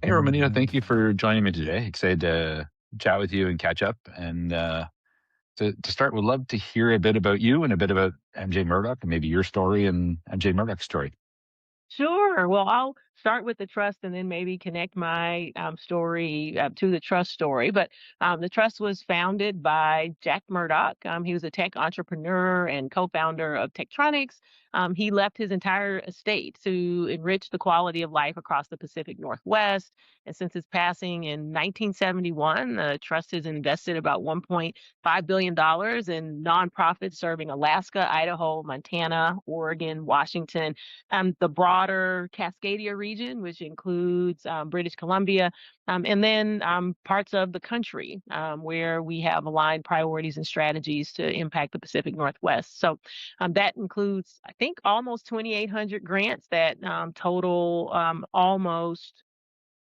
Hey, Romanita, thank you for joining me today. Excited to chat with you and catch up. And to start, would love to hear a bit about you and a bit about MJ Murdock and maybe your story and MJ Murdock's story. Sure. Well, I'll start with the trust and then maybe connect my story to the trust story. But the trust was founded by Jack Murdock. He was a tech entrepreneur and co founder of Tektronix. He left his entire estate to enrich the quality of life across the Pacific Northwest. And since his passing in 1971, the trust has invested about $1.5 billion in nonprofits serving Alaska, Idaho, Montana, Oregon, Washington, the broader Cascadia region, which includes British Columbia, and then parts of the country where we have aligned priorities and strategies to impact the Pacific Northwest. So that includes, I think, almost 2,800 grants that total almost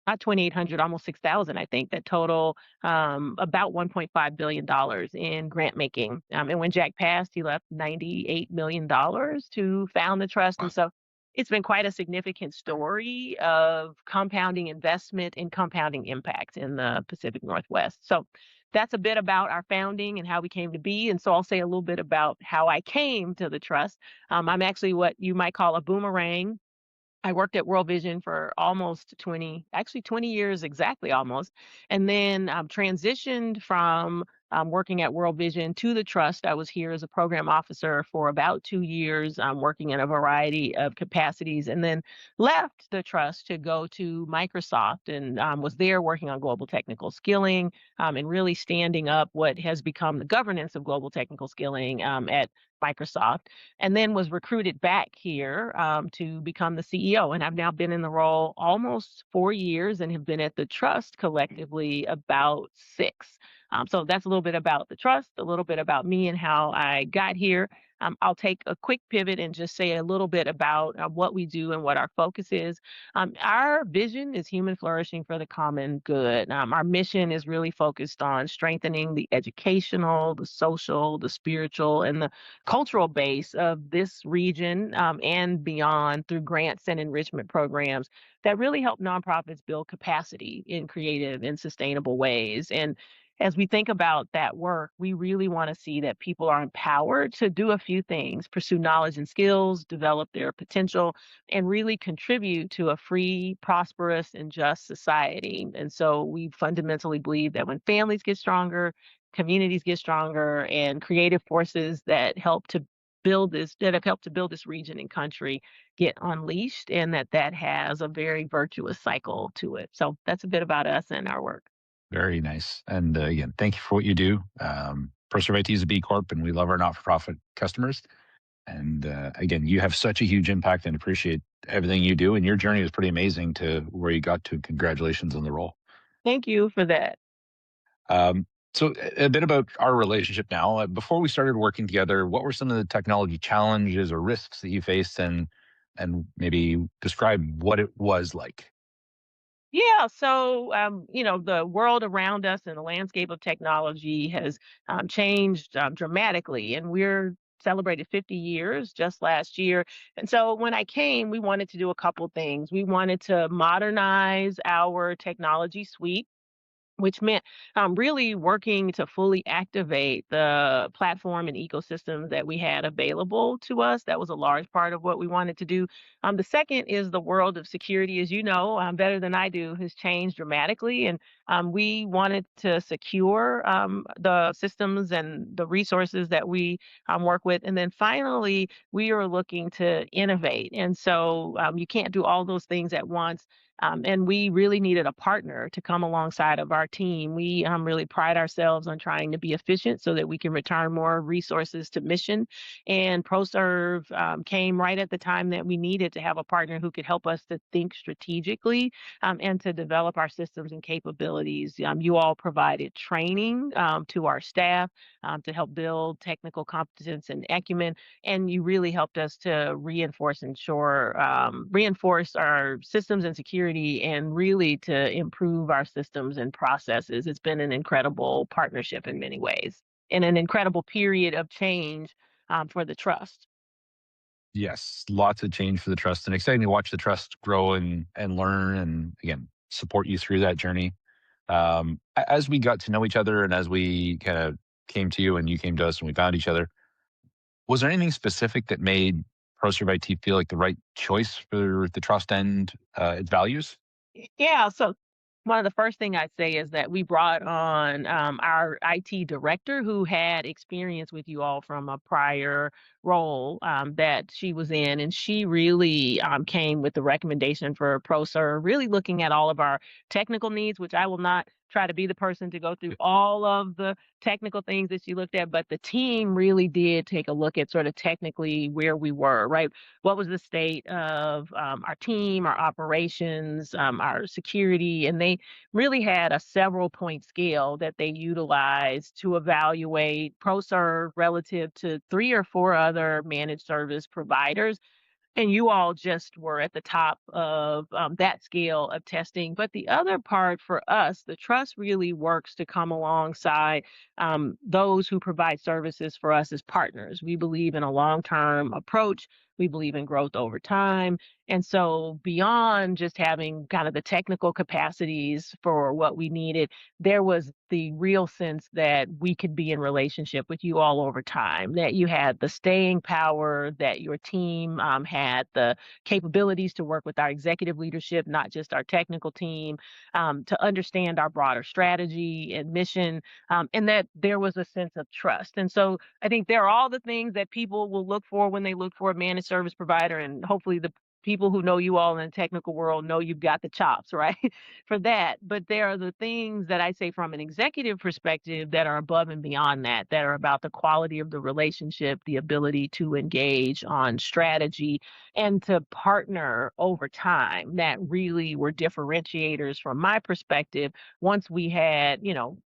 not 2,800, almost 6,000, I think, that total about $1.5 billion in grant making. And when Jack passed, he left $98 million to found the trust. And so it's been quite a significant story of compounding investment and compounding impact in the Pacific Northwest. So that's a bit about our founding and how we came to be. And so I'll say a little bit about how I came to the trust. I'm actually what you might call a boomerang. I worked at World Vision for almost 20, actually 20 years exactly almost, and then transitioned from working at World Vision to the trust. I was here as a program officer for about 2 years, working in a variety of capacities, and then left the trust to go to Microsoft and was there working on global technical skilling and really standing up what has become the governance of global technical skilling at Microsoft, and then was recruited back here to become the CEO. And I've now been in the role almost 4 years and have been at the trust collectively about six. So that's a little bit about the trust, a little bit about me and how I got here. I'll take a quick pivot and just say a little bit about what we do and what our focus is. Our vision is human flourishing for the common good. Our mission is really focused on strengthening the educational, the social, the spiritual, and the cultural base of this region and beyond through grants and enrichment programs that really help nonprofits build capacity in creative and sustainable ways. And as we think about that work, we really want to see that people are empowered to do a few things: pursue knowledge and skills, develop their potential, and really contribute to a free, prosperous, and just society. And so we fundamentally believe that when families get stronger, communities get stronger, and creative forces that help to that have helped to build this region and country get unleashed, and that has a very virtuous cycle to it. So that's a bit about us and our work. Very nice. And again, thank you for what you do. ProServeIT is a B Corp, and we love our not for profit customers. And again, you have such a huge impact and appreciate everything you do. And your journey is pretty amazing to where you got to. Congratulations on the role. Thank you for that. So a bit about our relationship now. Before we started working together, what were some of the technology challenges or risks that you faced, and maybe describe what it was like? Yeah, so the world around us and the landscape of technology has changed dramatically, and we're celebrated 50 years just last year. And so when I came, we wanted to do a couple things. We wanted to modernize our technology suite, which meant really working to fully activate the platform and ecosystem that we had available to us. That was a large part of what we wanted to do. The second is the world of security, as you know, better than I do, has changed dramatically. And we wanted to secure the systems and the resources that we work with. And then finally, we are looking to innovate. And so you can't do all those things at once. And we really needed a partner to come alongside of our team. We really pride ourselves on trying to be efficient so that we can return more resources to mission. And ProServe came right at the time that we needed to have a partner who could help us to think strategically and to develop our systems and capabilities. You all provided training to our staff to help build technical competence and acumen, and you really helped us to reinforce our systems and security, and really to improve our systems and processes. It's been an incredible partnership in many ways, and an incredible period of change for the trust. Yes, lots of change for the trust, and exciting to watch the trust grow and learn. And again, support you through that journey. As we got to know each other and as we kind of came to you and you came to us and we found each other, was there anything specific that made ProServe IT feel like the right choice for the trust and its values? Yeah, so one of the first thing I'd say is that we brought on our IT director who had experience with you all from a prior role that she was in, and she really came with the recommendation for ProServe, really looking at all of our technical needs, which I will not try to be the person to go through all of the technical things that she looked at, but the team really did take a look at sort of technically where we were, right? What was the state of our team, our operations, our security, and they really had a several point scale that they utilized to evaluate ProServe relative to three or four other managed service providers, and you all just were at the top of that scale of testing. But the other part for us, the trust really works to come alongside those who provide services for us as partners. We believe in a long term approach, we believe in growth over time. And so, beyond just having kind of the technical capacities for what we needed, there was the real sense that we could be in relationship with you all over time, that you had the staying power, that your team had the capabilities to work with our executive leadership, not just our technical team, to understand our broader strategy and mission, and that there was a sense of trust. And so I think there are all the things that people will look for when they look for a managed service provider, and hopefully the people who know you all in the technical world know you've got the chops, right? For that. But there are the things that I say from an executive perspective that are above and beyond that, that are about the quality of the relationship, the ability to engage on strategy and to partner over time, that really were differentiators from my perspective. Once we had,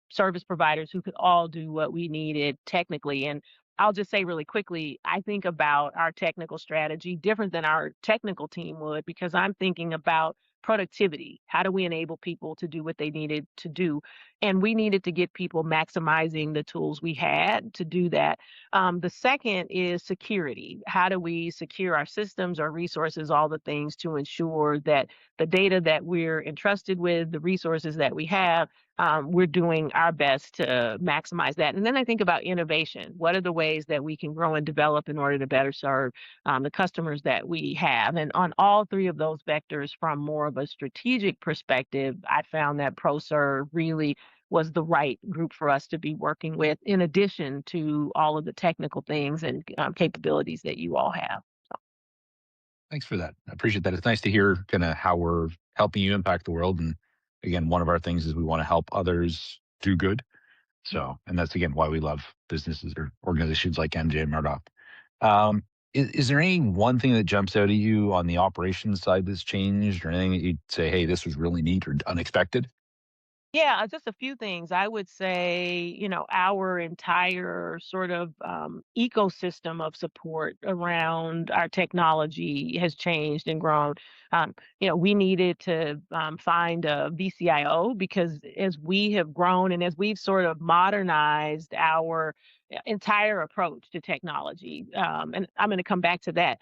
service providers who could all do what we needed technically. And I'll just say really quickly, I think about our technical strategy different than our technical team would, because I'm thinking about productivity. How do we enable people to do what they needed to do? And we needed to get people maximizing the tools we had to do that. The second is security. How do we secure our systems, our resources, all the things to ensure that the data that we're entrusted with, the resources that we have, we're doing our best to maximize that. And then I think about innovation. What are the ways that we can grow and develop in order to better serve the customers that we have? And on all three of those vectors, from more of a strategic perspective, I found that ProServe really was the right group for us to be working with, in addition to all of the technical things and capabilities that you all have. Thanks for that. I appreciate that. It's nice to hear kind of how we're helping you impact the world. And again, one of our things is we want to help others do good. So, and that's again why we love businesses or organizations like MJ and Murdoch. Is there any one thing that jumps out at you on the operations side that's changed, or anything that you'd say, hey, this was really neat or unexpected? Yeah, just a few things. I would say, our entire sort of ecosystem of support around our technology has changed and grown. We needed to find a VCIO, because as we have grown and as we've sort of modernized our entire approach to technology, and I'm going to come back to that,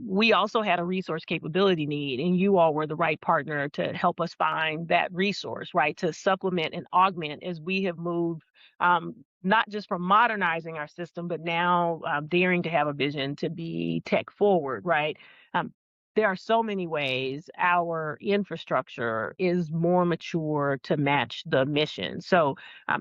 we also had a resource capability need, and you all were the right partner to help us find that resource, right? To supplement and augment as we have moved, not just from modernizing our system, but now daring to have a vision to be tech forward, right? Um, there are so many ways our infrastructure is more mature to match the mission. So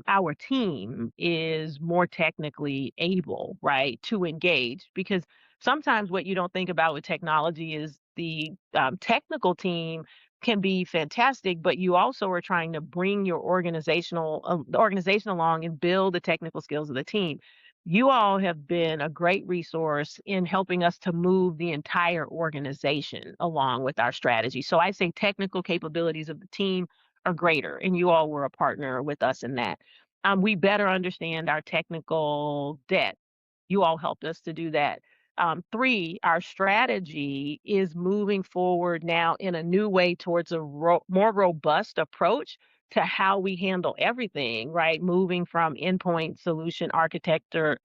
our team is more technically able, right, to engage, because sometimes what you don't think about with technology is the technical team can be fantastic, but you also are trying to bring your the organization along and build the technical skills of the team. You all have been a great resource in helping us to move the entire organization along with our strategy. So I say technical capabilities of the team are greater, and you all were a partner with us in that. We better understand our technical debt. You all helped us to do that. Three, our strategy is moving forward now in a new way towards a more robust approach to how we handle everything, right? Moving from endpoint solution architecture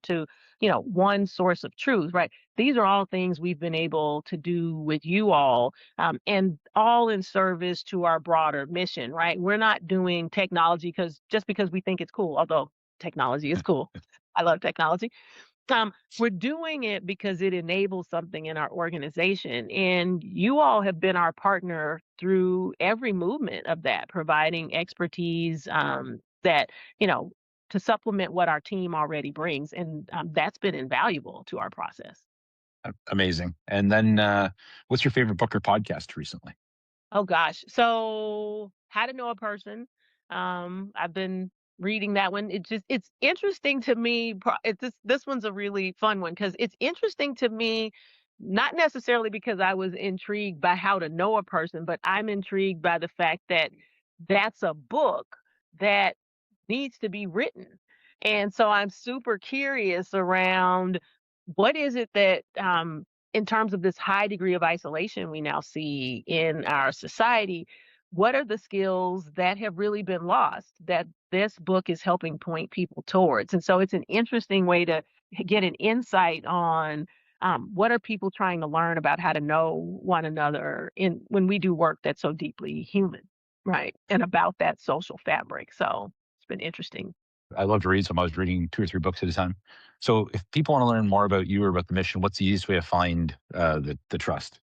to, one source of truth, right? These are all things we've been able to do with you all, and all in service to our broader mission, right? We're not doing technology because we think it's cool, although technology is cool. I love technology. We're doing it because it enables something in our organization, and you all have been our partner through every movement of that, providing expertise that you know to supplement what our team already brings, and that's been invaluable to our process. Amazing. And then, what's your favorite book or podcast recently? Oh gosh. So How to Know a Person. I've been reading that one. It's interesting to me. This one's a really fun one because it's interesting to me, not necessarily because I was intrigued by how to know a person, but I'm intrigued by the fact that that's a book that needs to be written. And so I'm super curious around what is it that in terms of this high degree of isolation we now see in our society, what are the skills that have really been lost that this book is helping point people towards? And so it's an interesting way to get an insight on what are people trying to learn about how to know one another in when we do work that's so deeply human, right? And about that social fabric. So it's been interesting. I love to read, so I'm always reading 2 or 3 books at a time. So if people want to learn more about you or about the mission, what's the easiest way to find, the trust?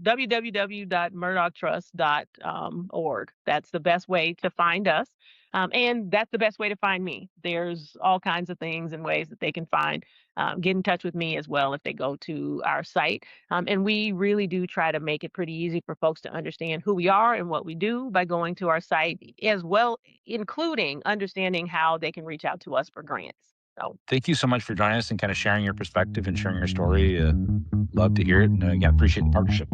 www.murdocktrust.org. That's the best way to find us. And that's the best way to find me. There's all kinds of things and ways that they can find, get in touch with me as well if they go to our site. And we really do try to make it pretty easy for folks to understand who we are and what we do by going to our site, as well, including understanding how they can reach out to us for grants. So Thank you so much for joining us and kind of sharing your perspective and sharing your story. Love to hear it. And again, appreciate the partnership.